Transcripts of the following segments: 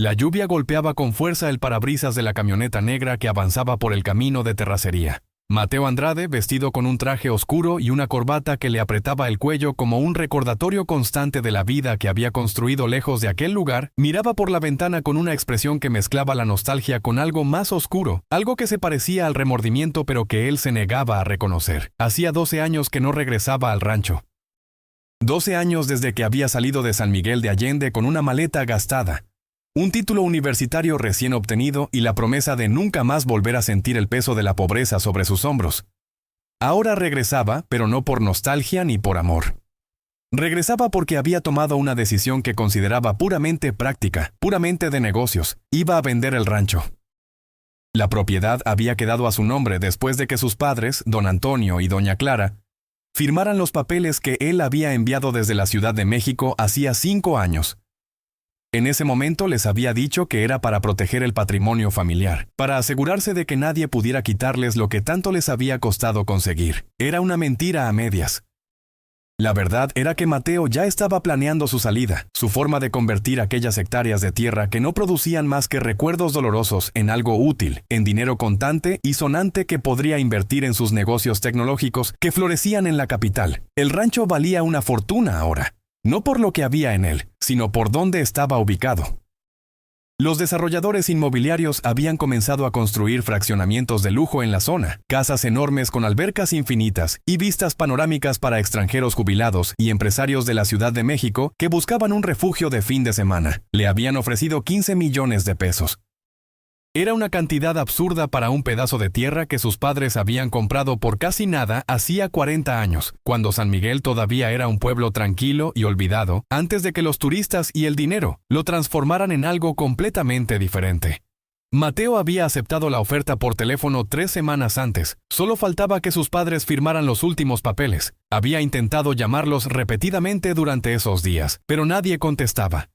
La lluvia golpeaba con fuerza el parabrisas de la camioneta negra que avanzaba por el camino de terracería. Mateo Andrade, vestido con un traje oscuro y una corbata que le apretaba el cuello como un recordatorio constante de la vida que había construido lejos de aquel lugar, miraba por la ventana con una expresión que mezclaba la nostalgia con algo más oscuro, algo que se parecía al remordimiento pero que él se negaba a reconocer. Hacía 12 años que no regresaba al rancho. 12 años desde que había salido de San Miguel de Allende con una maleta gastada, un título universitario recién obtenido y la promesa de nunca más volver a sentir el peso de la pobreza sobre sus hombros. Ahora regresaba, pero no por nostalgia ni por amor. Regresaba porque había tomado una decisión que consideraba puramente práctica, puramente de negocios. Iba a vender el rancho. La propiedad había quedado a su nombre después de que sus padres, don Antonio y doña Clara, firmaran los papeles que él había enviado desde la Ciudad de México hacía 5 años. En ese momento les había dicho que era para proteger el patrimonio familiar, para asegurarse de que nadie pudiera quitarles lo que tanto les había costado conseguir. Era una mentira a medias. La verdad era que Mateo ya estaba planeando su salida, su forma de convertir aquellas hectáreas de tierra que no producían más que recuerdos dolorosos en algo útil, en dinero contante y sonante que podría invertir en sus negocios tecnológicos que florecían en la capital. El rancho valía una fortuna ahora. No por lo que había en él, sino por dónde estaba ubicado. Los desarrolladores inmobiliarios habían comenzado a construir fraccionamientos de lujo en la zona, casas enormes con albercas infinitas y vistas panorámicas para extranjeros jubilados y empresarios de la Ciudad de México que buscaban un refugio de fin de semana. Le habían ofrecido 15 millones de pesos. Era una cantidad absurda para un pedazo de tierra que sus padres habían comprado por casi nada hacía 40 años, cuando San Miguel todavía era un pueblo tranquilo y olvidado, antes de que los turistas y el dinero lo transformaran en algo completamente diferente. Mateo había aceptado la oferta por teléfono 3 semanas antes. Solo faltaba que sus padres firmaran los últimos papeles. Había intentado llamarlos repetidamente durante esos días, pero nadie contestaba.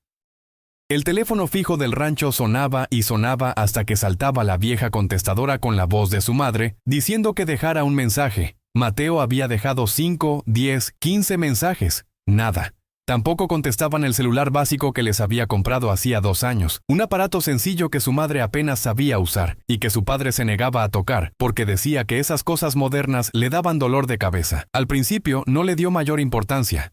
El teléfono fijo del rancho sonaba y sonaba hasta que saltaba la vieja contestadora con la voz de su madre, diciendo que dejara un mensaje. Mateo había dejado 5, 10, 15 mensajes. Nada. Tampoco contestaban el celular básico que les había comprado hacía 2 años, un aparato sencillo que su madre apenas sabía usar y que su padre se negaba a tocar porque decía que esas cosas modernas le daban dolor de cabeza. Al principio no le dio mayor importancia.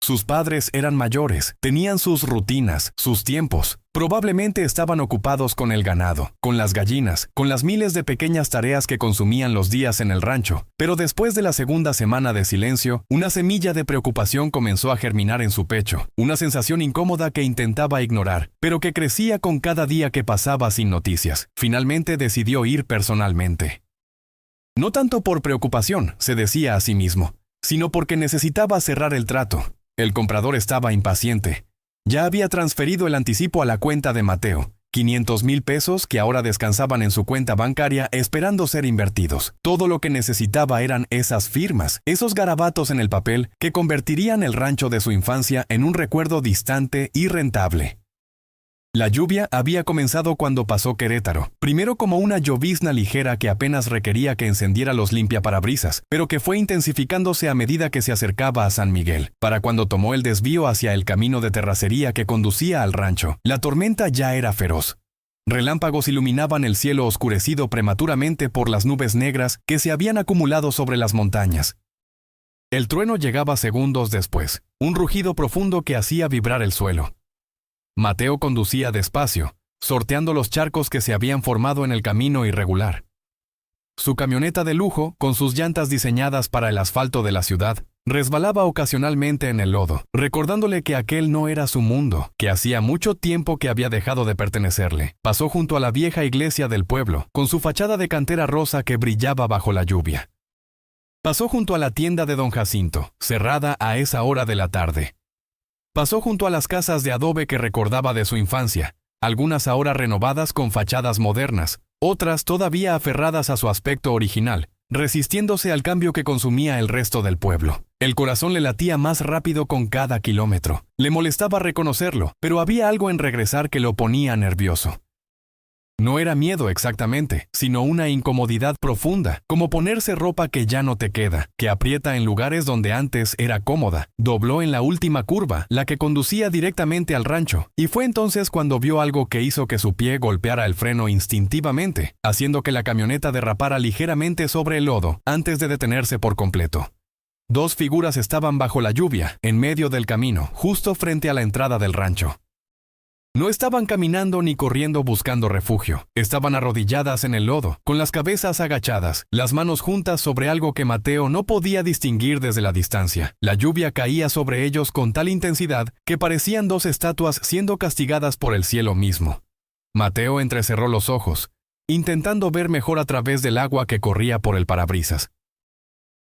Sus padres eran mayores, tenían sus rutinas, sus tiempos. Probablemente estaban ocupados con el ganado, con las gallinas, con las miles de pequeñas tareas que consumían los días en el rancho. Pero después de la segunda semana de silencio, una semilla de preocupación comenzó a germinar en su pecho, una sensación incómoda que intentaba ignorar, pero que crecía con cada día que pasaba sin noticias. Finalmente decidió ir personalmente. No tanto por preocupación, se decía a sí mismo, sino porque necesitaba cerrar el trato. El comprador estaba impaciente. Ya había transferido el anticipo a la cuenta de Mateo, 500,000 pesos que ahora descansaban en su cuenta bancaria esperando ser invertidos. Todo lo que necesitaba eran esas firmas, esos garabatos en el papel que convertirían el rancho de su infancia en un recuerdo distante y rentable. La lluvia había comenzado cuando pasó Querétaro, primero como una llovizna ligera que apenas requería que encendiera los limpiaparabrisas, pero que fue intensificándose a medida que se acercaba a San Miguel. Para cuando tomó el desvío hacia el camino de terracería que conducía al rancho, la tormenta ya era feroz. Relámpagos iluminaban el cielo oscurecido prematuramente por las nubes negras que se habían acumulado sobre las montañas. El trueno llegaba segundos después, un rugido profundo que hacía vibrar el suelo. Mateo conducía despacio, sorteando los charcos que se habían formado en el camino irregular. Su camioneta de lujo, con sus llantas diseñadas para el asfalto de la ciudad, resbalaba ocasionalmente en el lodo, recordándole que aquel no era su mundo, que hacía mucho tiempo que había dejado de pertenecerle. Pasó junto a la vieja iglesia del pueblo, con su fachada de cantera rosa que brillaba bajo la lluvia. Pasó junto a la tienda de don Jacinto, cerrada a esa hora de la tarde. Pasó junto a las casas de adobe que recordaba de su infancia, algunas ahora renovadas con fachadas modernas, otras todavía aferradas a su aspecto original, resistiéndose al cambio que consumía el resto del pueblo. El corazón le latía más rápido con cada kilómetro. Le molestaba reconocerlo, pero había algo en regresar que lo ponía nervioso. No era miedo exactamente, sino una incomodidad profunda, como ponerse ropa que ya no te queda, que aprieta en lugares donde antes era cómoda. Dobló en la última curva, la que conducía directamente al rancho, y fue entonces cuando vio algo que hizo que su pie golpeara el freno instintivamente, haciendo que la camioneta derrapara ligeramente sobre el lodo antes de detenerse por completo. Dos figuras estaban bajo la lluvia, en medio del camino, justo frente a la entrada del rancho. No estaban caminando ni corriendo buscando refugio. Estaban arrodilladas en el lodo, con las cabezas agachadas, las manos juntas sobre algo que Mateo no podía distinguir desde la distancia. La lluvia caía sobre ellos con tal intensidad que parecían dos estatuas siendo castigadas por el cielo mismo. Mateo entrecerró los ojos, intentando ver mejor a través del agua que corría por el parabrisas.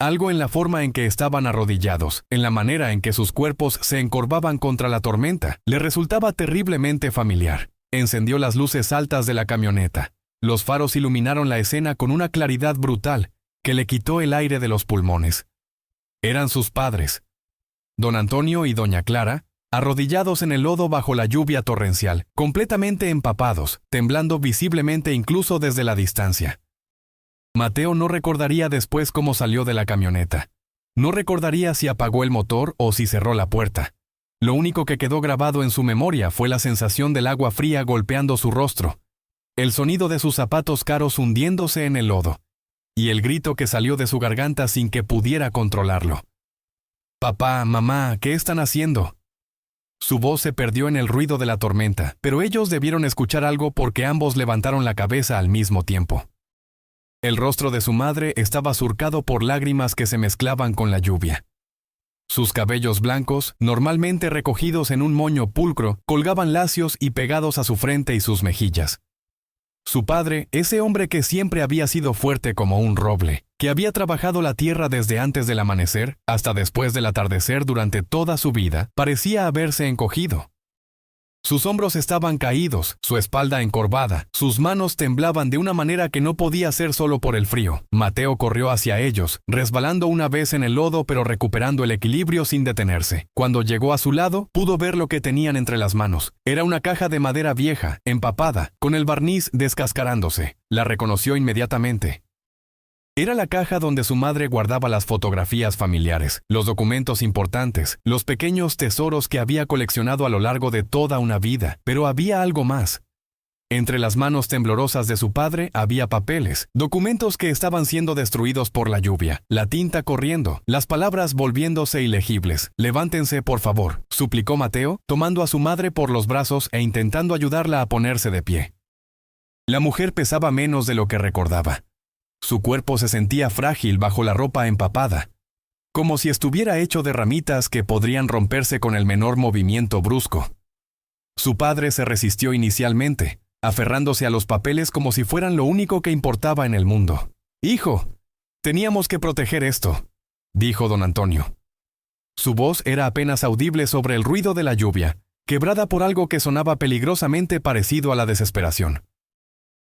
Algo en la forma en que estaban arrodillados, en la manera en que sus cuerpos se encorvaban contra la tormenta, le resultaba terriblemente familiar. Encendió las luces altas de la camioneta. Los faros iluminaron la escena con una claridad brutal que le quitó el aire de los pulmones. Eran sus padres, don Antonio y doña Clara, arrodillados en el lodo bajo la lluvia torrencial, completamente empapados, temblando visiblemente incluso desde la distancia. Mateo no recordaría después cómo salió de la camioneta. No recordaría si apagó el motor o si cerró la puerta. Lo único que quedó grabado en su memoria fue la sensación del agua fría golpeando su rostro, el sonido de sus zapatos caros hundiéndose en el lodo, y el grito que salió de su garganta sin que pudiera controlarlo. «Papá, mamá, ¿qué están haciendo?» Su voz se perdió en el ruido de la tormenta, pero ellos debieron escuchar algo porque ambos levantaron la cabeza al mismo tiempo. El rostro de su madre estaba surcado por lágrimas que se mezclaban con la lluvia. Sus cabellos blancos, normalmente recogidos en un moño pulcro, colgaban lacios y pegados a su frente y sus mejillas. Su padre, ese hombre que siempre había sido fuerte como un roble, que había trabajado la tierra desde antes del amanecer hasta después del atardecer durante toda su vida, parecía haberse encogido. Sus hombros estaban caídos, su espalda encorvada, sus manos temblaban de una manera que no podía ser solo por el frío. Mateo corrió hacia ellos, resbalando una vez en el lodo pero recuperando el equilibrio sin detenerse. Cuando llegó a su lado, pudo ver lo que tenían entre las manos. Era una caja de madera vieja, empapada, con el barniz descascarándose. La reconoció inmediatamente. Era la caja donde su madre guardaba las fotografías familiares, los documentos importantes, los pequeños tesoros que había coleccionado a lo largo de toda una vida. Pero había algo más. Entre las manos temblorosas de su padre había papeles, documentos que estaban siendo destruidos por la lluvia, la tinta corriendo, las palabras volviéndose ilegibles. «Levántense, por favor», suplicó Mateo, tomando a su madre por los brazos e intentando ayudarla a ponerse de pie. La mujer pesaba menos de lo que recordaba. Su cuerpo se sentía frágil bajo la ropa empapada, como si estuviera hecho de ramitas que podrían romperse con el menor movimiento brusco. Su padre se resistió inicialmente, aferrándose a los papeles como si fueran lo único que importaba en el mundo. «Hijo, teníamos que proteger esto», dijo don Antonio. Su voz era apenas audible sobre el ruido de la lluvia, quebrada por algo que sonaba peligrosamente parecido a la desesperación.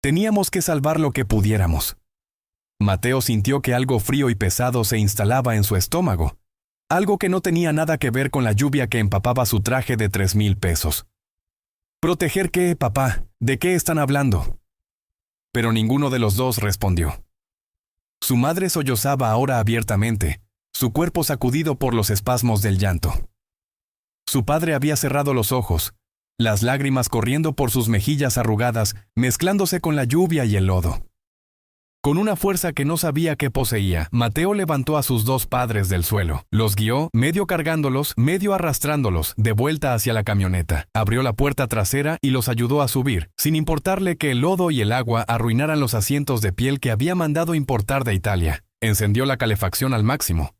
«Teníamos que salvar lo que pudiéramos». Mateo sintió que algo frío y pesado se instalaba en su estómago, algo que no tenía nada que ver con la lluvia que empapaba su traje de 3,000 pesos. «¿Proteger qué, papá? ¿De qué están hablando?» Pero ninguno de los dos respondió. Su madre sollozaba ahora abiertamente, su cuerpo sacudido por los espasmos del llanto. Su padre había cerrado los ojos, las lágrimas corriendo por sus mejillas arrugadas, mezclándose con la lluvia y el lodo. Con una fuerza que no sabía qué poseía, Mateo levantó a sus dos padres del suelo. Los guió, medio cargándolos, medio arrastrándolos, de vuelta hacia la camioneta. Abrió la puerta trasera y los ayudó a subir, sin importarle que el lodo y el agua arruinaran los asientos de piel que había mandado importar de Italia. Encendió la calefacción al máximo.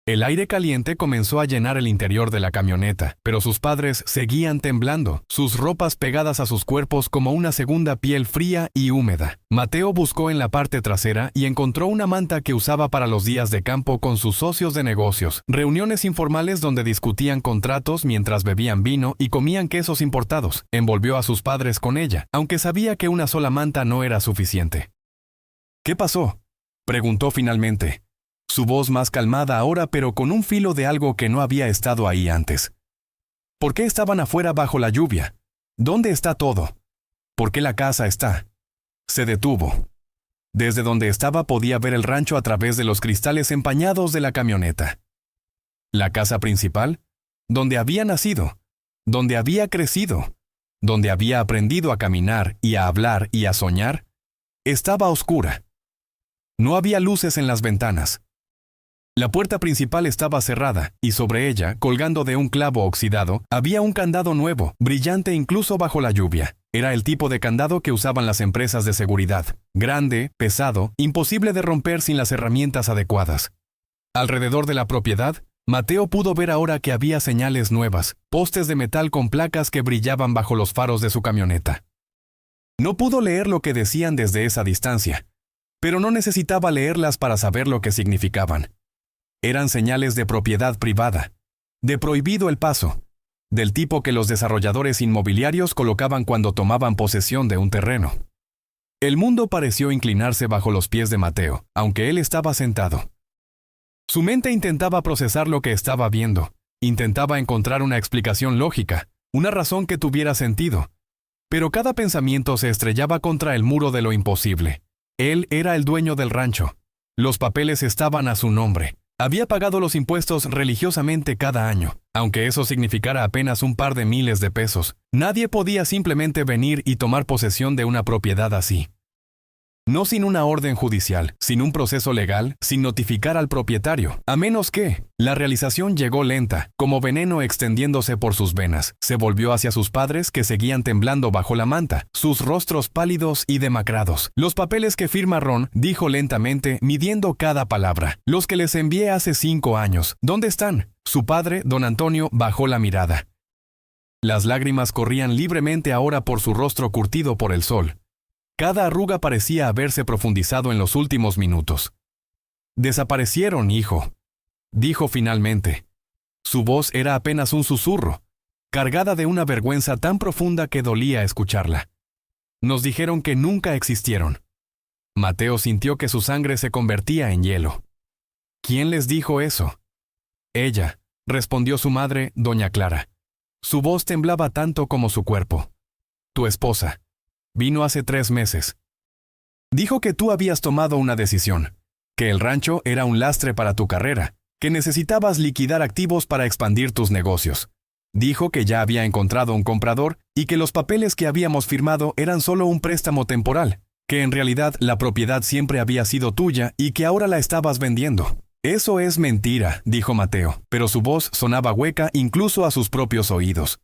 El aire caliente comenzó a llenar el interior de la camioneta, pero sus padres seguían temblando, sus ropas pegadas a sus cuerpos como una segunda piel fría y húmeda. Mateo buscó en la parte trasera y encontró una manta que usaba para los días de campo con sus socios de negocios, reuniones informales donde discutían contratos mientras bebían vino y comían quesos importados. Envolvió a sus padres con ella, aunque sabía que una sola manta no era suficiente. «¿Qué pasó?», preguntó finalmente. Su voz más calmada ahora, pero con un filo de algo que no había estado ahí antes. «¿Por qué estaban afuera bajo la lluvia? ¿Dónde está todo?» ¿Por qué la casa está? Se detuvo. Desde donde estaba podía ver el rancho a través de los cristales empañados de la camioneta. La casa principal, donde había nacido, donde había crecido, donde había aprendido a caminar y a hablar y a soñar, estaba oscura. No había luces en las ventanas. La puerta principal estaba cerrada, y sobre ella, colgando de un clavo oxidado, había un candado nuevo, brillante incluso bajo la lluvia. Era el tipo de candado que usaban las empresas de seguridad. Grande, pesado, imposible de romper sin las herramientas adecuadas. Alrededor de la propiedad, Mateo pudo ver ahora que había señales nuevas, postes de metal con placas que brillaban bajo los faros de su camioneta. No pudo leer lo que decían desde esa distancia, pero no necesitaba leerlas para saber lo que significaban. Eran señales de propiedad privada, de prohibido el paso, del tipo que los desarrolladores inmobiliarios colocaban cuando tomaban posesión de un terreno. El mundo pareció inclinarse bajo los pies de Mateo, aunque él estaba sentado. Su mente intentaba procesar lo que estaba viendo, intentaba encontrar una explicación lógica, una razón que tuviera sentido, pero cada pensamiento se estrellaba contra el muro de lo imposible. Él era el dueño del rancho. Los papeles estaban a su nombre. Había pagado los impuestos religiosamente cada año, aunque eso significara apenas un par de miles de pesos. Nadie podía simplemente venir y tomar posesión de una propiedad así. No sin una orden judicial, sin un proceso legal, sin notificar al propietario, a menos que la realización llegó lenta, como veneno extendiéndose por sus venas. Se volvió hacia sus padres que seguían temblando bajo la manta, sus rostros pálidos y demacrados. Los papeles que firma Ron, dijo lentamente, midiendo cada palabra. Los que les envié hace 5 años. ¿Dónde están? Su padre, don Antonio, bajó la mirada. Las lágrimas corrían libremente ahora por su rostro curtido por el sol. Cada arruga parecía haberse profundizado en los últimos minutos. «Desaparecieron, hijo», dijo finalmente. Su voz era apenas un susurro, cargada de una vergüenza tan profunda que dolía escucharla. «Nos dijeron que nunca existieron». Mateo sintió que su sangre se convertía en hielo. «¿Quién les dijo eso?» «Ella», respondió su madre, doña Clara. Su voz temblaba tanto como su cuerpo. «Tu esposa. Vino hace 3 meses. Dijo que tú habías tomado una decisión, que el rancho era un lastre para tu carrera, que necesitabas liquidar activos para expandir tus negocios. Dijo que ya había encontrado un comprador y que los papeles que habíamos firmado eran solo un préstamo temporal, que en realidad la propiedad siempre había sido tuya y que ahora la estabas vendiendo. Eso es mentira, dijo Mateo, pero su voz sonaba hueca incluso a sus propios oídos.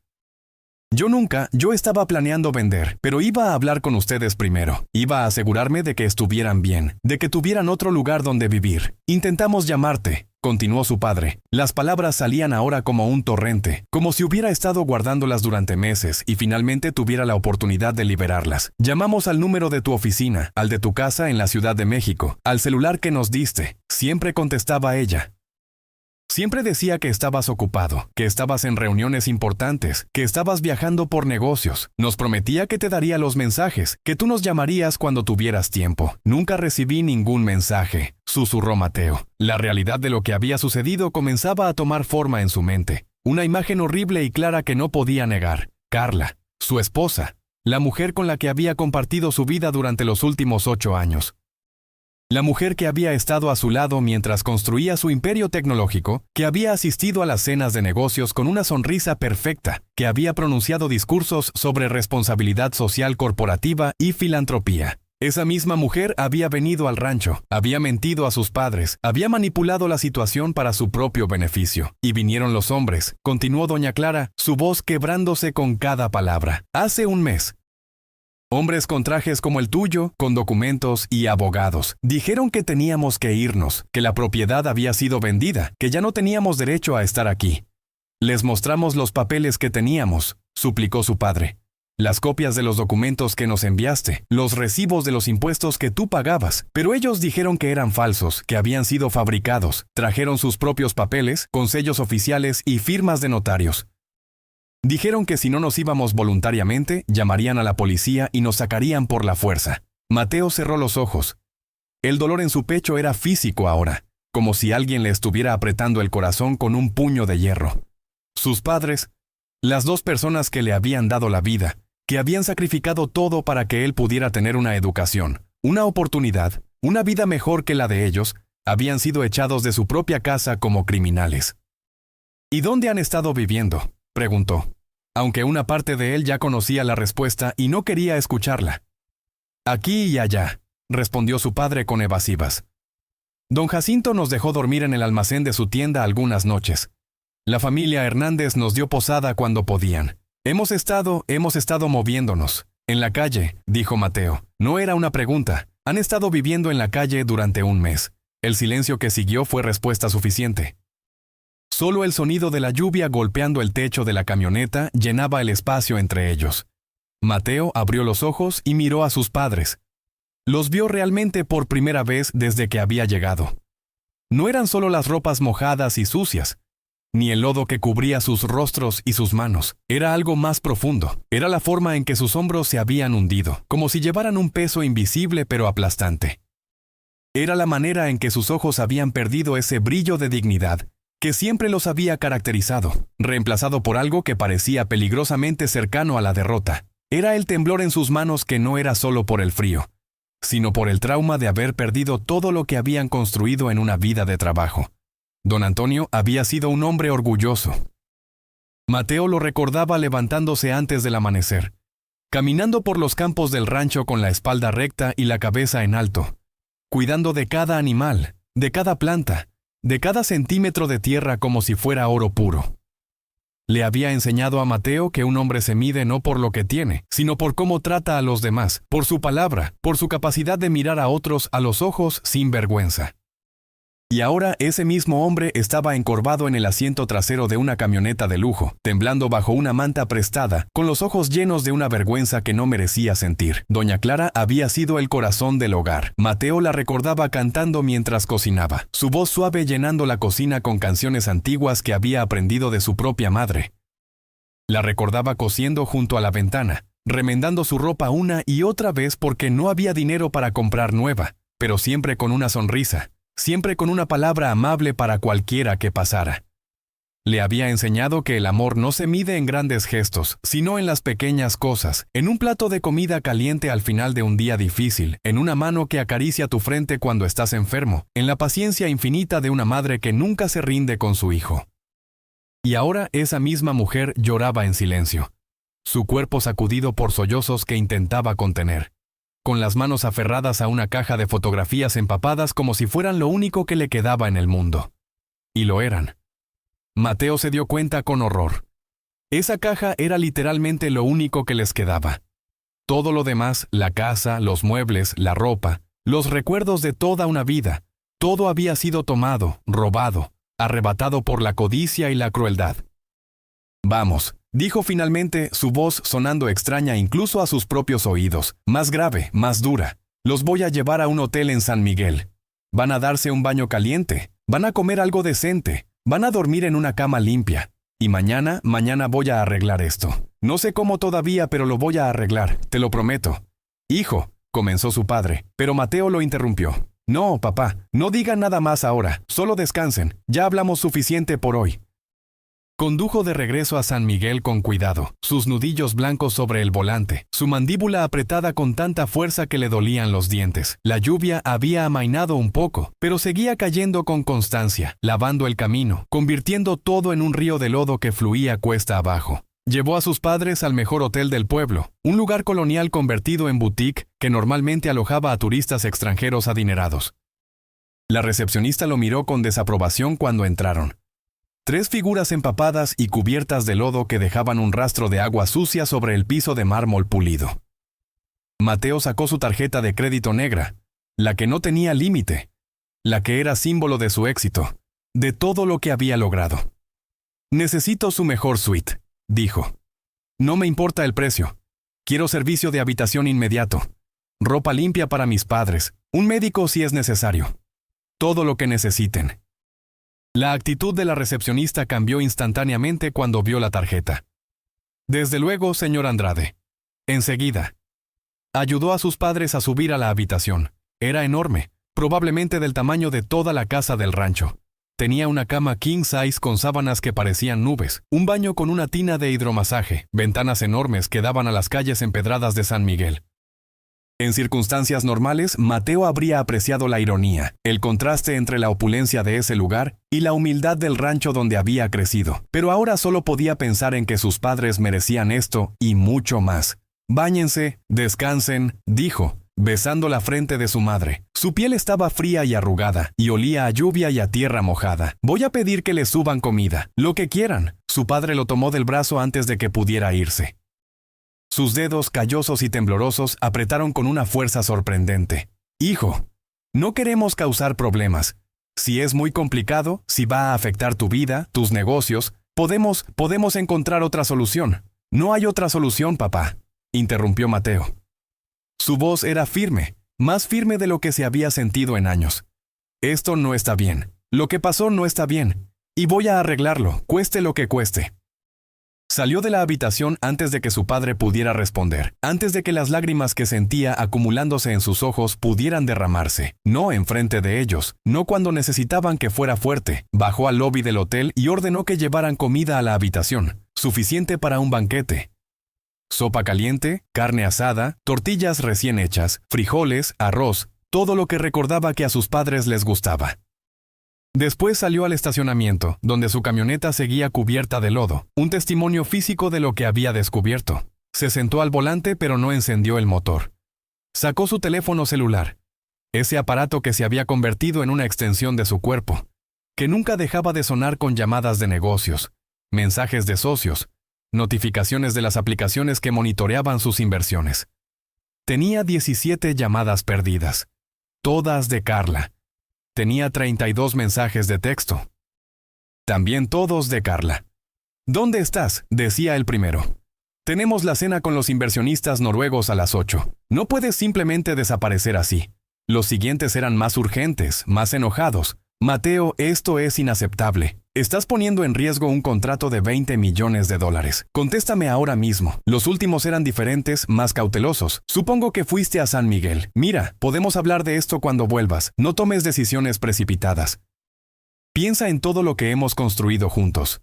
Yo estaba planeando vender, pero iba a hablar con ustedes primero. Iba a asegurarme de que estuvieran bien, de que tuvieran otro lugar donde vivir. Intentamos llamarte, continuó su padre. Las palabras salían ahora como un torrente, como si hubiera estado guardándolas durante meses y finalmente tuviera la oportunidad de liberarlas. Llamamos al número de tu oficina, al de tu casa en la Ciudad de México, al celular que nos diste. Siempre contestaba ella. Siempre decía que estabas ocupado, que estabas en reuniones importantes, que estabas viajando por negocios. Nos prometía que te daría los mensajes, que tú nos llamarías cuando tuvieras tiempo. Nunca recibí ningún mensaje, susurró Mateo. La realidad de lo que había sucedido comenzaba a tomar forma en su mente. Una imagen horrible y clara que no podía negar. Carla, su esposa, la mujer con la que había compartido su vida durante los últimos 8 años. La mujer que había estado a su lado mientras construía su imperio tecnológico, que había asistido a las cenas de negocios con una sonrisa perfecta, que había pronunciado discursos sobre responsabilidad social corporativa y filantropía. Esa misma mujer había venido al rancho, había mentido a sus padres, había manipulado la situación para su propio beneficio. Y vinieron los hombres, continuó doña Clara, su voz quebrándose con cada palabra. Hace un mes. Hombres con trajes como el tuyo, con documentos y abogados. Dijeron que teníamos que irnos, que la propiedad había sido vendida, que ya no teníamos derecho a estar aquí. Les mostramos los papeles que teníamos, suplicó su padre. Las copias de los documentos que nos enviaste, los recibos de los impuestos que tú pagabas, pero ellos dijeron que eran falsos, que habían sido fabricados. Trajeron sus propios papeles, con sellos oficiales y firmas de notarios. Dijeron que si no nos íbamos voluntariamente, llamarían a la policía y nos sacarían por la fuerza. Mateo cerró los ojos. El dolor en su pecho era físico ahora, como si alguien le estuviera apretando el corazón con un puño de hierro. Sus padres, las 2 personas que le habían dado la vida, que habían sacrificado todo para que él pudiera tener una educación, una oportunidad, una vida mejor que la de ellos, habían sido echados de su propia casa como criminales. ¿Y dónde han estado viviendo?, preguntó, aunque una parte de él ya conocía la respuesta y no quería escucharla. Aquí y allá, respondió su padre con evasivas. Don Jacinto nos dejó dormir en el almacén de su tienda algunas noches. La familia Hernández nos dio posada cuando podían. Hemos estado moviéndonos. En la calle, dijo Mateo. No era una pregunta. Han estado viviendo en la calle durante un mes. El silencio que siguió fue respuesta suficiente. Solo el sonido de la lluvia golpeando el techo de la camioneta llenaba el espacio entre ellos. Mateo abrió los ojos y miró a sus padres. Los vio realmente por primera vez desde que había llegado. No eran solo las ropas mojadas y sucias, ni el lodo que cubría sus rostros y sus manos. Era algo más profundo. Era la forma en que sus hombros se habían hundido, como si llevaran un peso invisible pero aplastante. Era la manera en que sus ojos habían perdido ese brillo de dignidad que siempre los había caracterizado, reemplazado por algo que parecía peligrosamente cercano a la derrota. Era el temblor en sus manos que no era solo por el frío, sino por el trauma de haber perdido todo lo que habían construido en una vida de trabajo. Don Antonio había sido un hombre orgulloso. Mateo lo recordaba levantándose antes del amanecer, caminando por los campos del rancho con la espalda recta y la cabeza en alto, cuidando de cada animal, de cada planta, de cada centímetro de tierra como si fuera oro puro. Le había enseñado a Mateo que un hombre se mide no por lo que tiene, sino por cómo trata a los demás, por su palabra, por su capacidad de mirar a otros a los ojos sin vergüenza. Y ahora ese mismo hombre estaba encorvado en el asiento trasero de una camioneta de lujo, temblando bajo una manta prestada, con los ojos llenos de una vergüenza que no merecía sentir. Doña Clara había sido el corazón del hogar. Mateo la recordaba cantando mientras cocinaba, su voz suave llenando la cocina con canciones antiguas que había aprendido de su propia madre. La recordaba cosiendo junto a la ventana, remendando su ropa una y otra vez porque no había dinero para comprar nueva, pero siempre con una sonrisa. Siempre con una palabra amable para cualquiera que pasara. Le había enseñado que el amor no se mide en grandes gestos, sino en las pequeñas cosas, en un plato de comida caliente al final de un día difícil, en una mano que acaricia tu frente cuando estás enfermo, en la paciencia infinita de una madre que nunca se rinde con su hijo. Y ahora esa misma mujer lloraba en silencio, su cuerpo sacudido por sollozos que intentaba contener, con las manos aferradas a una caja de fotografías empapadas como si fueran lo único que le quedaba en el mundo. Y lo eran. Mateo se dio cuenta con horror. Esa caja era literalmente lo único que les quedaba. Todo lo demás, la casa, los muebles, la ropa, los recuerdos de toda una vida, todo había sido tomado, robado, arrebatado por la codicia y la crueldad. «Vamos», dijo finalmente, su voz sonando extraña incluso a sus propios oídos, más grave, más dura. «Los voy a llevar a un hotel en San Miguel. Van a darse un baño caliente, van a comer algo decente, van a dormir en una cama limpia. Y mañana voy a arreglar esto. No sé cómo todavía, pero lo voy a arreglar, te lo prometo». «Hijo», comenzó su padre, pero Mateo lo interrumpió. «No, papá, no digan nada más ahora, solo descansen, ya hablamos suficiente por hoy». Condujo de regreso a San Miguel con cuidado, sus nudillos blancos sobre el volante, su mandíbula apretada con tanta fuerza que le dolían los dientes. La lluvia había amainado un poco, pero seguía cayendo con constancia, lavando el camino, convirtiendo todo en un río de lodo que fluía cuesta abajo. Llevó a sus padres al mejor hotel del pueblo, un lugar colonial convertido en boutique que normalmente alojaba a turistas extranjeros adinerados. La recepcionista lo miró con desaprobación cuando entraron. 3 figuras empapadas y cubiertas de lodo que dejaban un rastro de agua sucia sobre el piso de mármol pulido. Mateo sacó su tarjeta de crédito negra, la que no tenía límite, la que era símbolo de su éxito, de todo lo que había logrado. «Necesito su mejor suite», dijo. «No me importa el precio. Quiero servicio de habitación inmediato, ropa limpia para mis padres, un médico si es necesario. Todo lo que necesiten». La actitud de la recepcionista cambió instantáneamente cuando vio la tarjeta. «Desde luego, señor Andrade. Enseguida». Ayudó a sus padres a subir a la habitación. Era enorme, probablemente del tamaño de toda la casa del rancho. Tenía una cama king size con sábanas que parecían nubes, un baño con una tina de hidromasaje, ventanas enormes que daban a las calles empedradas de San Miguel. En circunstancias normales, Mateo habría apreciado la ironía, el contraste entre la opulencia de ese lugar y la humildad del rancho donde había crecido. Pero ahora solo podía pensar en que sus padres merecían esto y mucho más. «Báñense, descansen», dijo, besando la frente de su madre. Su piel estaba fría y arrugada, y olía a lluvia y a tierra mojada. «Voy a pedir que les suban comida, lo que quieran». Su padre lo tomó del brazo antes de que pudiera irse. Sus dedos callosos y temblorosos apretaron con una fuerza sorprendente. «Hijo, no queremos causar problemas. Si es muy complicado, si va a afectar tu vida, tus negocios, podemos encontrar otra solución». «No hay otra solución, papá», interrumpió Mateo. Su voz era firme, más firme de lo que se había sentido en años. «Esto no está bien. Lo que pasó no está bien. Y voy a arreglarlo, cueste lo que cueste». Salió de la habitación antes de que su padre pudiera responder, antes de que las lágrimas que sentía acumulándose en sus ojos pudieran derramarse. No enfrente de ellos, no cuando necesitaban que fuera fuerte. Bajó al lobby del hotel y ordenó que llevaran comida a la habitación, suficiente para un banquete. Sopa caliente, carne asada, tortillas recién hechas, frijoles, arroz, todo lo que recordaba que a sus padres les gustaba. Después salió al estacionamiento, donde su camioneta seguía cubierta de lodo, un testimonio físico de lo que había descubierto. Se sentó al volante pero no encendió el motor. Sacó su teléfono celular, ese aparato que se había convertido en una extensión de su cuerpo, que nunca dejaba de sonar con llamadas de negocios, mensajes de socios, notificaciones de las aplicaciones que monitoreaban sus inversiones. Tenía 17 llamadas perdidas, todas de Carla. Tenía 32 mensajes de texto. También todos de Carla. «¿Dónde estás?», decía el primero. «Tenemos la cena con los inversionistas noruegos a las 8. No puedes simplemente desaparecer así». Los siguientes eran más urgentes, más enojados. «Mateo, esto es inaceptable. Estás poniendo en riesgo un contrato de $20 millones. Contéstame ahora mismo». Los últimos eran diferentes, más cautelosos. «Supongo que fuiste a San Miguel. Mira, podemos hablar de esto cuando vuelvas. No tomes decisiones precipitadas. Piensa en todo lo que hemos construido juntos».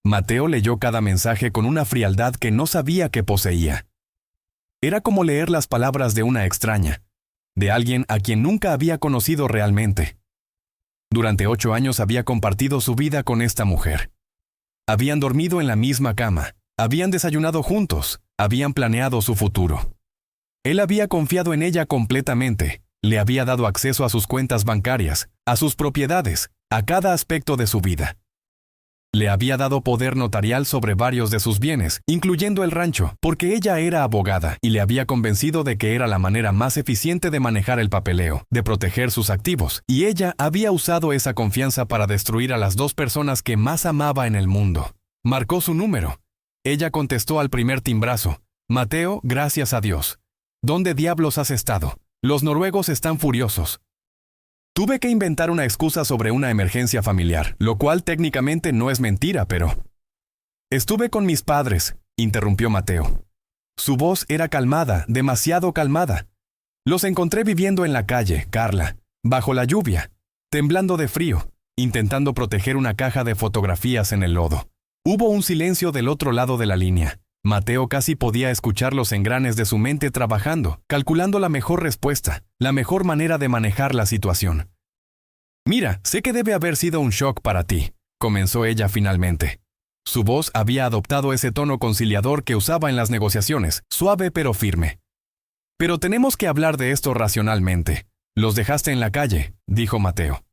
Mateo leyó cada mensaje con una frialdad que no sabía que poseía. Era como leer las palabras de una extraña, de alguien a quien nunca había conocido realmente. Durante 8 años había compartido su vida con esta mujer. Habían dormido en la misma cama, habían desayunado juntos, habían planeado su futuro. Él había confiado en ella completamente, le había dado acceso a sus cuentas bancarias, a sus propiedades, a cada aspecto de su vida. Le había dado poder notarial sobre varios de sus bienes, incluyendo el rancho, porque ella era abogada y le había convencido de que era la manera más eficiente de manejar el papeleo, de proteger sus activos, y ella había usado esa confianza para destruir a las 2 personas que más amaba en el mundo. Marcó su número. Ella contestó al primer timbrazo. «Mateo, gracias a Dios. ¿Dónde diablos has estado? Los noruegos están furiosos». Tuve que inventar una excusa sobre una emergencia familiar, lo cual técnicamente no es mentira, pero... «Estuve con mis padres», interrumpió Mateo. Su voz era calmada, demasiado calmada. «Los encontré viviendo en la calle, Carla, bajo la lluvia, temblando de frío, intentando proteger una caja de fotografías en el lodo». Hubo un silencio del otro lado de la línea. Mateo casi podía escuchar los engranes de su mente trabajando, calculando la mejor respuesta, la mejor manera de manejar la situación. «Mira, sé que debe haber sido un shock para ti», comenzó ella finalmente. Su voz había adoptado ese tono conciliador que usaba en las negociaciones, suave pero firme. «Pero tenemos que hablar de esto racionalmente. Los dejaste en la calle», dijo Mateo.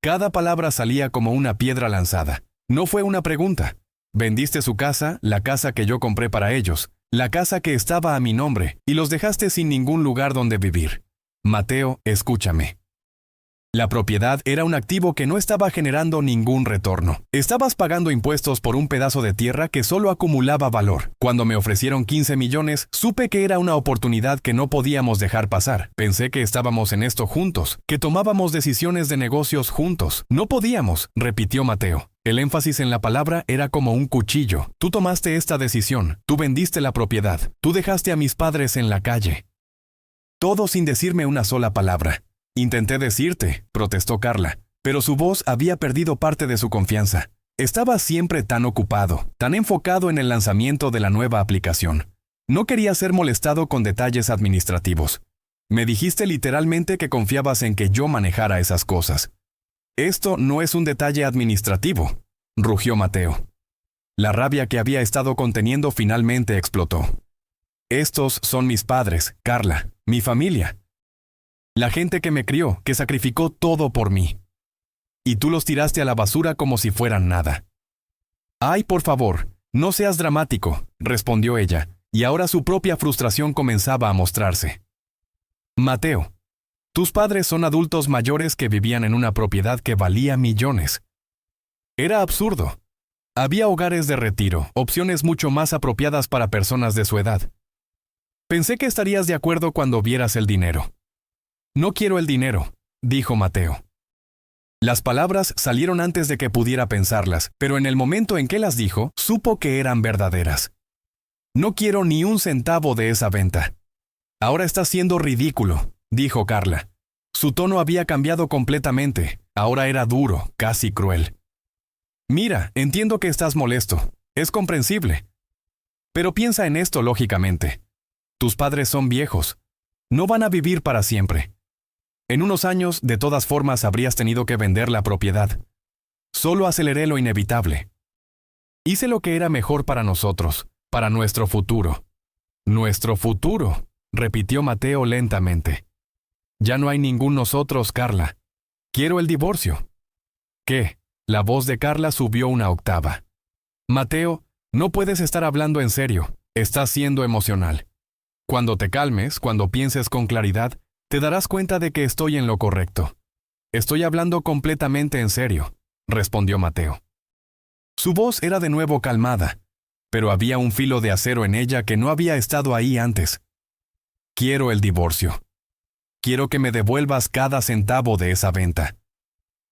Cada palabra salía como una piedra lanzada. No fue una pregunta. «Vendiste su casa, la casa que yo compré para ellos, la casa que estaba a mi nombre, y los dejaste sin ningún lugar donde vivir. Mateo, escúchame. La propiedad era un activo que no estaba generando ningún retorno. Estabas pagando impuestos por un pedazo de tierra que solo acumulaba valor. Cuando me ofrecieron 15 millones, supe que era una oportunidad que no podíamos dejar pasar. Pensé que estábamos en esto juntos, que tomábamos decisiones de negocios juntos. No podíamos», repitió Mateo. El énfasis en la palabra era como un cuchillo. «Tú tomaste esta decisión, tú vendiste la propiedad, tú dejaste a mis padres en la calle». Todo sin decirme una sola palabra. «Intenté decirte», protestó Carla. Pero su voz había perdido parte de su confianza. Estaba siempre tan ocupado, tan enfocado en el lanzamiento de la nueva aplicación. No quería ser molestado con detalles administrativos. Me dijiste literalmente que confiabas en que yo manejara esas cosas. Esto no es un detalle administrativo, rugió Mateo. La rabia que había estado conteniendo finalmente explotó. Estos son mis padres, Carla, mi familia. La gente que me crió, que sacrificó todo por mí. Y tú los tiraste a la basura como si fueran nada. Ay, por favor, no seas dramático, respondió ella, y ahora su propia frustración comenzaba a mostrarse. Mateo, tus padres son adultos mayores que vivían en una propiedad que valía millones. Era absurdo. Había hogares de retiro, opciones mucho más apropiadas para personas de su edad. Pensé que estarías de acuerdo cuando vieras el dinero. No quiero el dinero, dijo Mateo. Las palabras salieron antes de que pudiera pensarlas, pero en el momento en que las dijo, supo que eran verdaderas. No quiero ni un centavo de esa venta. Ahora estás siendo ridículo, dijo Carla. Su tono había cambiado completamente, ahora era duro, casi cruel. Mira, entiendo que estás molesto, es comprensible. Pero piensa en esto lógicamente. Tus padres son viejos. No van a vivir para siempre. En unos años, de todas formas, habrías tenido que vender la propiedad. Solo aceleré lo inevitable. Hice lo que era mejor para nosotros, para nuestro futuro. Nuestro futuro, repitió Mateo lentamente. Ya no hay ningún nosotros, Carla. Quiero el divorcio. ¿Qué? La voz de Carla subió una octava. Mateo, no puedes estar hablando en serio. Estás siendo emocional. Cuando te calmes, cuando pienses con claridad, te darás cuenta de que estoy en lo correcto. Estoy hablando completamente en serio, respondió Mateo. Su voz era de nuevo calmada, pero había un filo de acero en ella que no había estado ahí antes. Quiero el divorcio. Quiero que me devuelvas cada centavo de esa venta.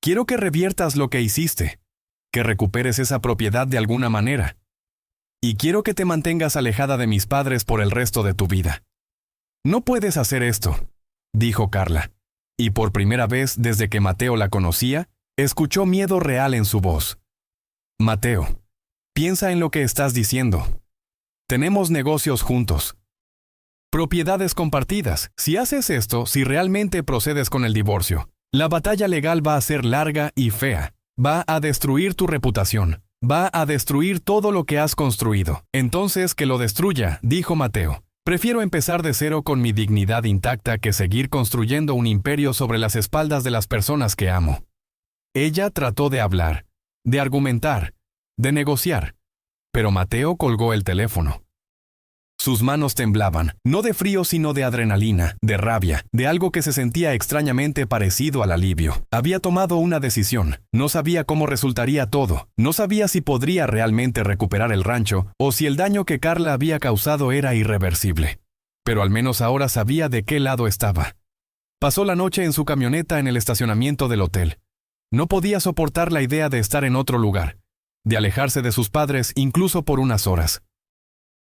Quiero que reviertas lo que hiciste, que recuperes esa propiedad de alguna manera. Y quiero que te mantengas alejada de mis padres por el resto de tu vida. No puedes hacer esto, dijo Carla, y por primera vez desde que Mateo la conocía, escuchó miedo real en su voz. Mateo, piensa en lo que estás diciendo. Tenemos negocios juntos. Propiedades compartidas. Si haces esto, si realmente procedes con el divorcio, la batalla legal va a ser larga y fea. Va a destruir tu reputación. Va a destruir todo lo que has construido. Entonces que lo destruya, dijo Mateo. Prefiero empezar de cero con mi dignidad intacta que seguir construyendo un imperio sobre las espaldas de las personas que amo. Ella trató de hablar, de argumentar, de negociar, pero Mateo colgó el teléfono. Sus manos temblaban, no de frío sino de adrenalina, de rabia, de algo que se sentía extrañamente parecido al alivio. Había tomado una decisión, no sabía cómo resultaría todo, no sabía si podría realmente recuperar el rancho o si el daño que Carla había causado era irreversible. Pero al menos ahora sabía de qué lado estaba. Pasó la noche en su camioneta en el estacionamiento del hotel. No podía soportar la idea de estar en otro lugar, de alejarse de sus padres incluso por unas horas.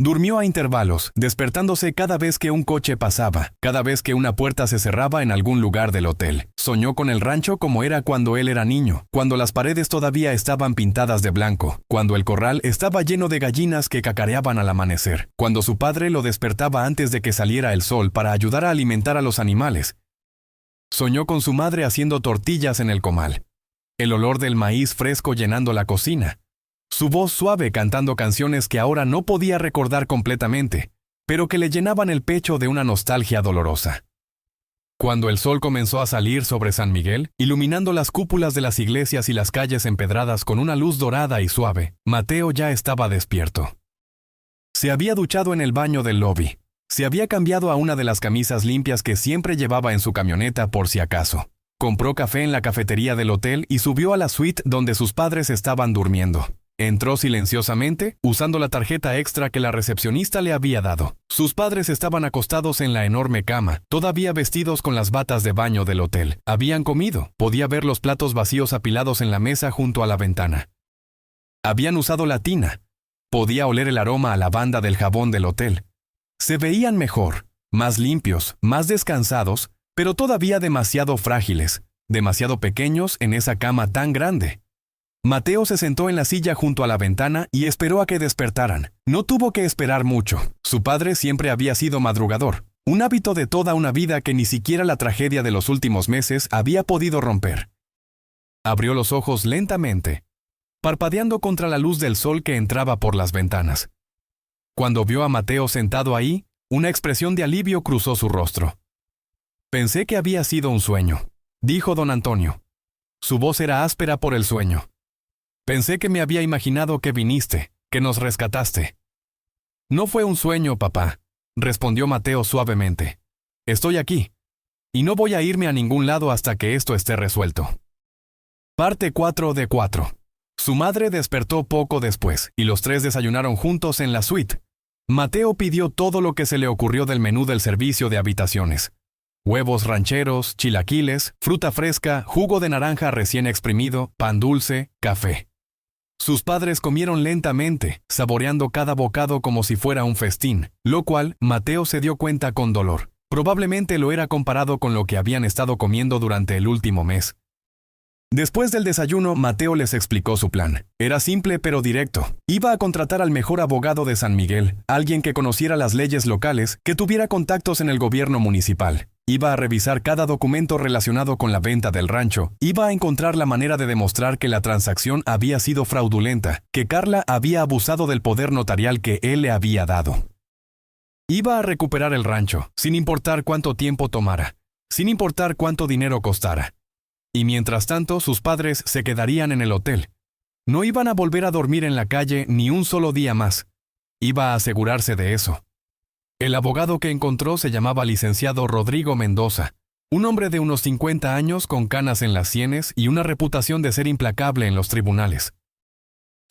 Durmió a intervalos, despertándose cada vez que un coche pasaba, cada vez que una puerta se cerraba en algún lugar del hotel. Soñó con el rancho como era cuando él era niño, cuando las paredes todavía estaban pintadas de blanco, cuando el corral estaba lleno de gallinas que cacareaban al amanecer, cuando su padre lo despertaba antes de que saliera el sol para ayudar a alimentar a los animales. Soñó con su madre haciendo tortillas en el comal, el olor del maíz fresco llenando la cocina, su voz suave cantando canciones que ahora no podía recordar completamente, pero que le llenaban el pecho de una nostalgia dolorosa. Cuando el sol comenzó a salir sobre San Miguel, iluminando las cúpulas de las iglesias y las calles empedradas con una luz dorada y suave, Mateo ya estaba despierto. Se había duchado en el baño del lobby. Se había cambiado a una de las camisas limpias que siempre llevaba en su camioneta por si acaso. Compró café en la cafetería del hotel y subió a la suite donde sus padres estaban durmiendo. Entró silenciosamente, usando la tarjeta extra que la recepcionista le había dado. Sus padres estaban acostados en la enorme cama, todavía vestidos con las batas de baño del hotel. Habían comido. Podía ver los platos vacíos apilados en la mesa junto a la ventana. Habían usado la tina. Podía oler el aroma a lavanda del jabón del hotel. Se veían mejor, más limpios, más descansados, pero todavía demasiado frágiles, demasiado pequeños en esa cama tan grande. Mateo se sentó en la silla junto a la ventana y esperó a que despertaran. No tuvo que esperar mucho. Su padre siempre había sido madrugador, un hábito de toda una vida que ni siquiera la tragedia de los últimos meses había podido romper. Abrió los ojos lentamente, parpadeando contra la luz del sol que entraba por las ventanas. Cuando vio a Mateo sentado ahí, una expresión de alivio cruzó su rostro. «Pensé que había sido un sueño», dijo don Antonio. Su voz era áspera por el sueño. «Pensé que me había imaginado que viniste, que nos rescataste». «No fue un sueño, papá», respondió Mateo suavemente. «Estoy aquí, y no voy a irme a ningún lado hasta que esto esté resuelto». Parte 4 de 4. Su madre despertó poco después, y los tres desayunaron juntos en la suite. Mateo pidió todo lo que se le ocurrió del menú del servicio de habitaciones. Huevos rancheros, chilaquiles, fruta fresca, jugo de naranja recién exprimido, pan dulce, café. Sus padres comieron lentamente, saboreando cada bocado como si fuera un festín, lo cual Mateo se dio cuenta con dolor. Probablemente lo era comparado con lo que habían estado comiendo durante el último mes. Después del desayuno, Mateo les explicó su plan. Era simple pero directo. Iba a contratar al mejor abogado de San Miguel, alguien que conociera las leyes locales, que tuviera contactos en el gobierno municipal. Iba a revisar cada documento relacionado con la venta del rancho. Iba a encontrar la manera de demostrar que la transacción había sido fraudulenta, que Carla había abusado del poder notarial que él le había dado. Iba a recuperar el rancho, sin importar cuánto tiempo tomara, sin importar cuánto dinero costara. Y mientras tanto, sus padres se quedarían en el hotel. No iban a volver a dormir en la calle ni un solo día más. Iba a asegurarse de eso. El abogado que encontró se llamaba licenciado Rodrigo Mendoza, un hombre de unos 50 años con canas en las sienes y una reputación de ser implacable en los tribunales.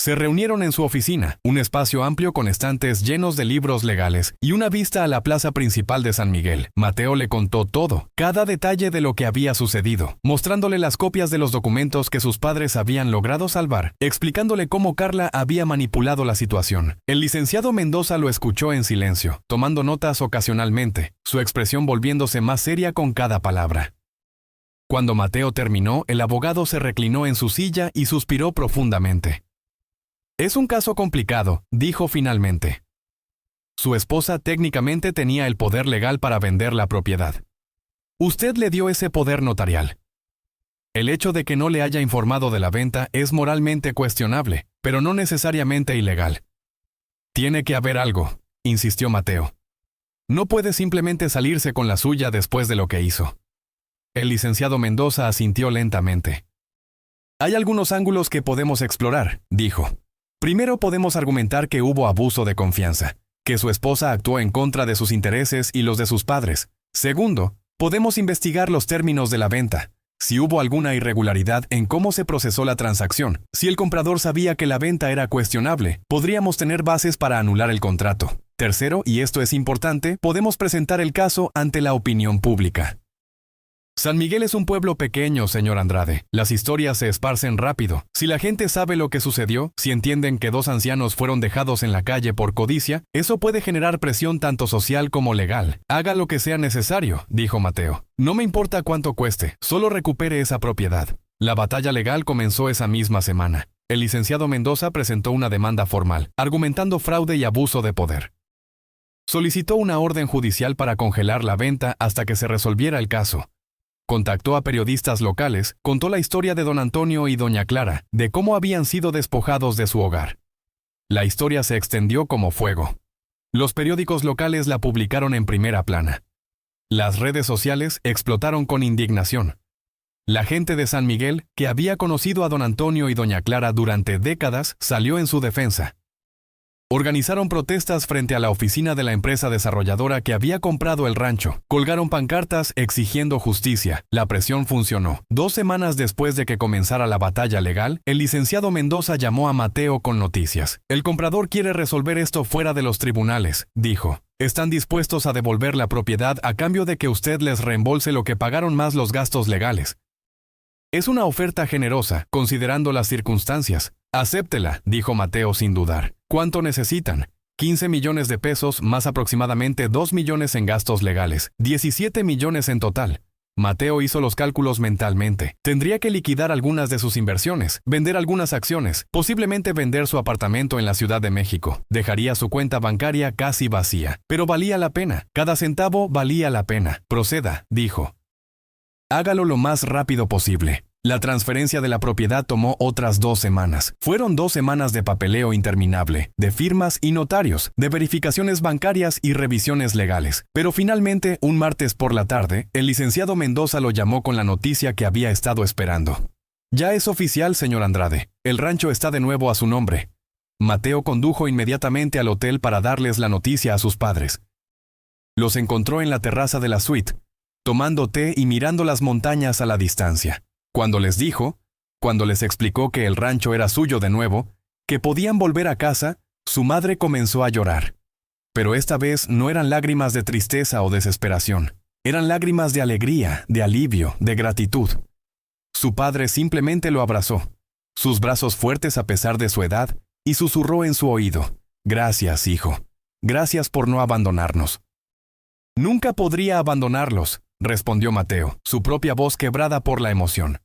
Se reunieron en su oficina, un espacio amplio con estantes llenos de libros legales y una vista a la plaza principal de San Miguel. Mateo le contó todo, cada detalle de lo que había sucedido, mostrándole las copias de los documentos que sus padres habían logrado salvar, explicándole cómo Carla había manipulado la situación. El licenciado Mendoza lo escuchó en silencio, tomando notas ocasionalmente, su expresión volviéndose más seria con cada palabra. Cuando Mateo terminó, el abogado se reclinó en su silla y suspiró profundamente. «Es un caso complicado», dijo finalmente. Su esposa técnicamente tenía el poder legal para vender la propiedad. Usted le dio ese poder notarial. El hecho de que no le haya informado de la venta es moralmente cuestionable, pero no necesariamente ilegal. «Tiene que haber algo», insistió Mateo. «No puede simplemente salirse con la suya después de lo que hizo». El licenciado Mendoza asintió lentamente. «Hay algunos ángulos que podemos explorar», dijo. Primero podemos argumentar que hubo abuso de confianza, que su esposa actuó en contra de sus intereses y los de sus padres. Segundo, podemos investigar los términos de la venta, si hubo alguna irregularidad en cómo se procesó la transacción. Si el comprador sabía que la venta era cuestionable, podríamos tener bases para anular el contrato. Tercero, y esto es importante, podemos presentar el caso ante la opinión pública. San Miguel es un pueblo pequeño, señor Andrade. Las historias se esparcen rápido. Si la gente sabe lo que sucedió, si entienden que dos ancianos fueron dejados en la calle por codicia, eso puede generar presión tanto social como legal. Haga lo que sea necesario, dijo Mateo. No me importa cuánto cueste, solo recupere esa propiedad. La batalla legal comenzó esa misma semana. El licenciado Mendoza presentó una demanda formal, argumentando fraude y abuso de poder. Solicitó una orden judicial para congelar la venta hasta que se resolviera el caso. Contactó a periodistas locales, contó la historia de don Antonio y doña Clara, de cómo habían sido despojados de su hogar. La historia se extendió como fuego. Los periódicos locales la publicaron en primera plana. Las redes sociales explotaron con indignación. La gente de San Miguel, que había conocido a don Antonio y doña Clara durante décadas, salió en su defensa. Organizaron protestas frente a la oficina de la empresa desarrolladora que había comprado el rancho. Colgaron pancartas exigiendo justicia. La presión funcionó. 2 semanas después de que comenzara la batalla legal, el licenciado Mendoza llamó a Mateo con noticias. El comprador quiere resolver esto fuera de los tribunales, dijo. Están dispuestos a devolver la propiedad a cambio de que usted les reembolse lo que pagaron más los gastos legales. Es una oferta generosa, considerando las circunstancias. Acéptela, dijo Mateo sin dudar. ¿Cuánto necesitan? 15 millones de pesos más aproximadamente 2 millones en gastos legales. 17 millones en total. Mateo hizo los cálculos mentalmente. Tendría que liquidar algunas de sus inversiones, vender algunas acciones, posiblemente vender su apartamento en la Ciudad de México. Dejaría su cuenta bancaria casi vacía. Pero valía la pena. Cada centavo valía la pena. Proceda, dijo. Hágalo lo más rápido posible. La transferencia de la propiedad tomó otras 2 semanas. Fueron 2 semanas de papeleo interminable, de firmas y notarios, de verificaciones bancarias y revisiones legales. Pero finalmente, un martes por la tarde, el licenciado Mendoza lo llamó con la noticia que había estado esperando. Ya es oficial, señor Andrade. El rancho está de nuevo a su nombre. Mateo condujo inmediatamente al hotel para darles la noticia a sus padres. Los encontró en la terraza de la suite, tomando té y mirando las montañas a la distancia. Cuando les explicó que el rancho era suyo de nuevo, que podían volver a casa, su madre comenzó a llorar. Pero esta vez no eran lágrimas de tristeza o desesperación, eran lágrimas de alegría, de alivio, de gratitud. Su padre simplemente lo abrazó, sus brazos fuertes a pesar de su edad, y susurró en su oído: «Gracias, hijo. Gracias por no abandonarnos». «Nunca podría abandonarlos», respondió Mateo, su propia voz quebrada por la emoción.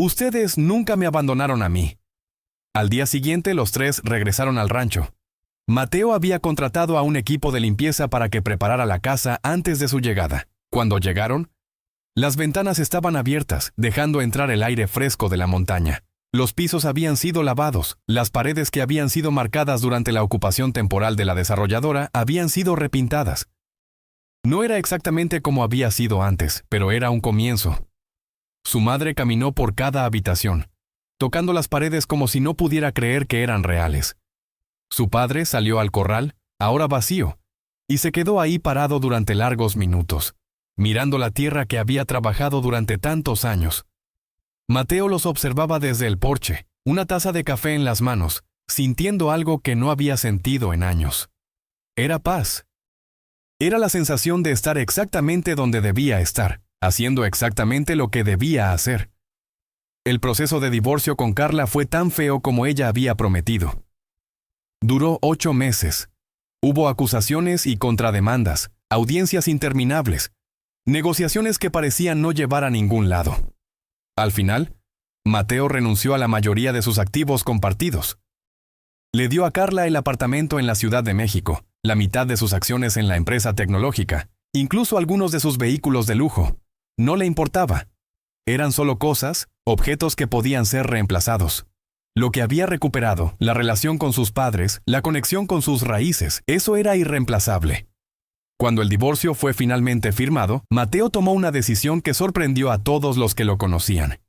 «Ustedes nunca me abandonaron a mí». Al día siguiente, los 3 regresaron al rancho. Mateo había contratado a un equipo de limpieza para que preparara la casa antes de su llegada. Cuando llegaron, las ventanas estaban abiertas, dejando entrar el aire fresco de la montaña. Los pisos habían sido lavados, las paredes que habían sido marcadas durante la ocupación temporal de la desarrolladora habían sido repintadas. No era exactamente como había sido antes, pero era un comienzo. Su madre caminó por cada habitación, tocando las paredes como si no pudiera creer que eran reales. Su padre salió al corral, ahora vacío, y se quedó ahí parado durante largos minutos, mirando la tierra que había trabajado durante tantos años. Mateo los observaba desde el porche, una taza de café en las manos, sintiendo algo que no había sentido en años. Era paz. Era la sensación de estar exactamente donde debía estar, haciendo exactamente lo que debía hacer. El proceso de divorcio con Carla fue tan feo como ella había prometido. Duró 8 meses. Hubo acusaciones y contrademandas, audiencias interminables, negociaciones que parecían no llevar a ningún lado. Al final, Mateo renunció a la mayoría de sus activos compartidos. Le dio a Carla el apartamento en la Ciudad de México, la mitad de sus acciones en la empresa tecnológica, incluso algunos de sus vehículos de lujo. No le importaba. Eran solo cosas, objetos que podían ser reemplazados. Lo que había recuperado, la relación con sus padres, la conexión con sus raíces, eso era irreemplazable. Cuando el divorcio fue finalmente firmado, Mateo tomó una decisión que sorprendió a todos los que lo conocían.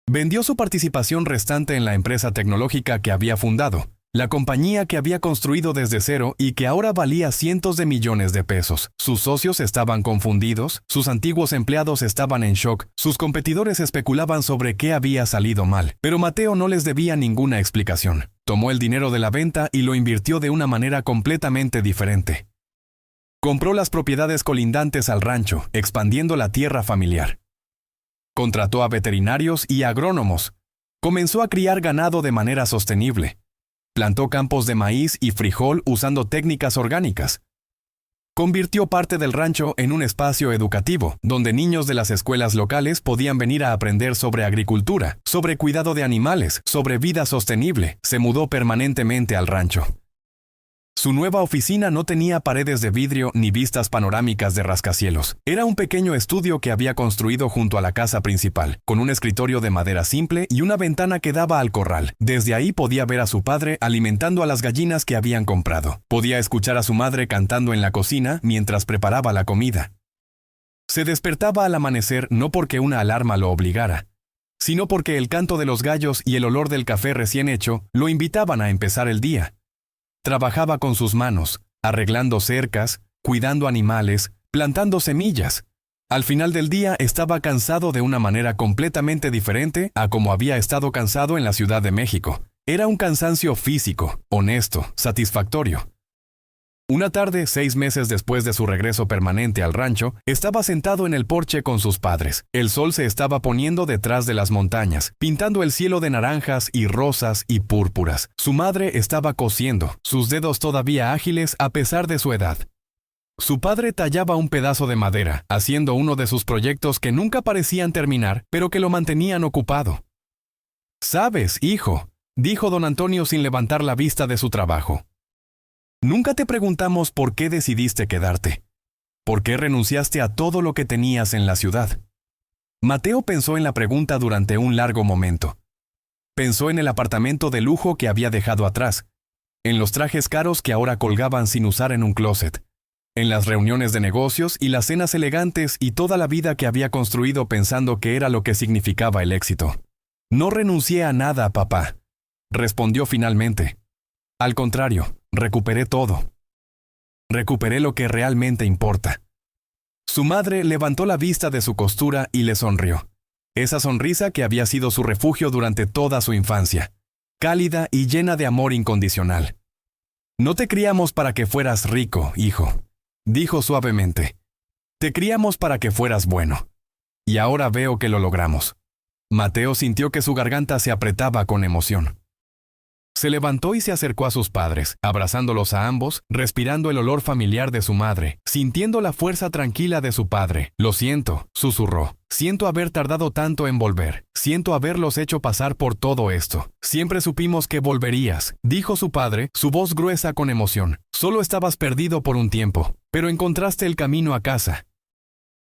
Vendió su participación restante en la empresa tecnológica que había fundado, la compañía que había construido desde cero y que ahora valía cientos de millones de pesos. Sus socios estaban confundidos, sus antiguos empleados estaban en shock, sus competidores especulaban sobre qué había salido mal. Pero Mateo no les debía ninguna explicación. Tomó el dinero de la venta y lo invirtió de una manera completamente diferente. Compró las propiedades colindantes al rancho, expandiendo la tierra familiar. Contrató a veterinarios y agrónomos. Comenzó a criar ganado de manera sostenible. Plantó campos de maíz y frijol usando técnicas orgánicas. Convirtió parte del rancho en un espacio educativo, donde niños de las escuelas locales podían venir a aprender sobre agricultura, sobre cuidado de animales, sobre vida sostenible. Se mudó permanentemente al rancho. Su nueva oficina no tenía paredes de vidrio ni vistas panorámicas de rascacielos. Era un pequeño estudio que había construido junto a la casa principal, con un escritorio de madera simple y una ventana que daba al corral. Desde ahí podía ver a su padre alimentando a las gallinas que habían comprado. Podía escuchar a su madre cantando en la cocina mientras preparaba la comida. Se despertaba al amanecer no porque una alarma lo obligara, sino porque el canto de los gallos y el olor del café recién hecho lo invitaban a empezar el día. Trabajaba con sus manos, arreglando cercas, cuidando animales, plantando semillas. Al final del día estaba cansado de una manera completamente diferente a como había estado cansado en la Ciudad de México. Era un cansancio físico, honesto, satisfactorio. Una tarde, 6 meses después de su regreso permanente al rancho, estaba sentado en el porche con sus padres. El sol se estaba poniendo detrás de las montañas, pintando el cielo de naranjas y rosas y púrpuras. Su madre estaba cosiendo, sus dedos todavía ágiles a pesar de su edad. Su padre tallaba un pedazo de madera, haciendo uno de sus proyectos que nunca parecían terminar, pero que lo mantenían ocupado. «Sabes, hijo», dijo don Antonio sin levantar la vista de su trabajo. «Nunca te preguntamos por qué decidiste quedarte. ¿Por qué renunciaste a todo lo que tenías en la ciudad?» Mateo pensó en la pregunta durante un largo momento. Pensó en el apartamento de lujo que había dejado atrás, en los trajes caros que ahora colgaban sin usar en un closet, en las reuniones de negocios y las cenas elegantes y toda la vida que había construido pensando que era lo que significaba el éxito. «No renuncié a nada, papá», respondió finalmente. «Al contrario, recuperé todo. Recuperé lo que realmente importa». Su madre levantó la vista de su costura y le sonrió. Esa sonrisa que había sido su refugio durante toda su infancia, cálida y llena de amor incondicional. «No te criamos para que fueras rico, hijo», dijo suavemente. «Te criamos para que fueras bueno. Y ahora veo que lo logramos». Mateo sintió que su garganta se apretaba con emoción. Se levantó y se acercó a sus padres, abrazándolos a ambos, respirando el olor familiar de su madre, sintiendo la fuerza tranquila de su padre. «Lo siento», susurró. «Siento haber tardado tanto en volver. Siento haberlos hecho pasar por todo esto. Siempre supimos que volverías», dijo su padre, su voz gruesa con emoción. «Solo estabas perdido por un tiempo, pero encontraste el camino a casa».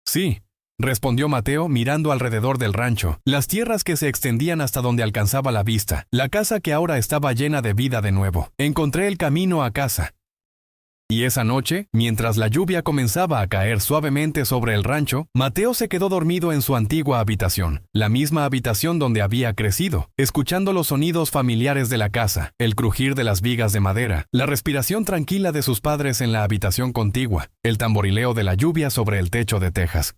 «Sí», respondió Mateo mirando alrededor del rancho, las tierras que se extendían hasta donde alcanzaba la vista, la casa que ahora estaba llena de vida de nuevo. «Encontré el camino a casa». Y esa noche, mientras la lluvia comenzaba a caer suavemente sobre el rancho, Mateo se quedó dormido en su antigua habitación, la misma habitación donde había crecido, escuchando los sonidos familiares de la casa, el crujir de las vigas de madera, la respiración tranquila de sus padres en la habitación contigua, el tamborileo de la lluvia sobre el techo de tejas.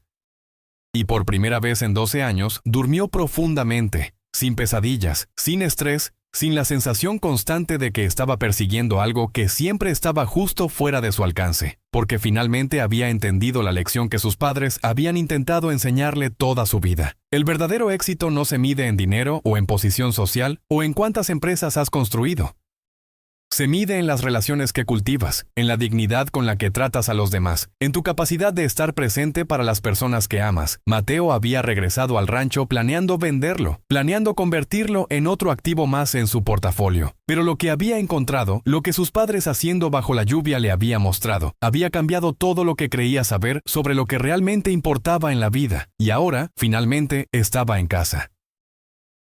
Y por primera vez en 12 años, durmió profundamente, sin pesadillas, sin estrés, sin la sensación constante de que estaba persiguiendo algo que siempre estaba justo fuera de su alcance, porque finalmente había entendido la lección que sus padres habían intentado enseñarle toda su vida. El verdadero éxito no se mide en dinero o en posición social o en cuántas empresas has construido. Se mide en las relaciones que cultivas, en la dignidad con la que tratas a los demás, en tu capacidad de estar presente para las personas que amas. Mateo había regresado al rancho planeando venderlo, planeando convertirlo en otro activo más en su portafolio. Pero lo que había encontrado, lo que sus padres haciendo bajo la lluvia le había mostrado, había cambiado todo lo que creía saber sobre lo que realmente importaba en la vida, y ahora, finalmente, estaba en casa.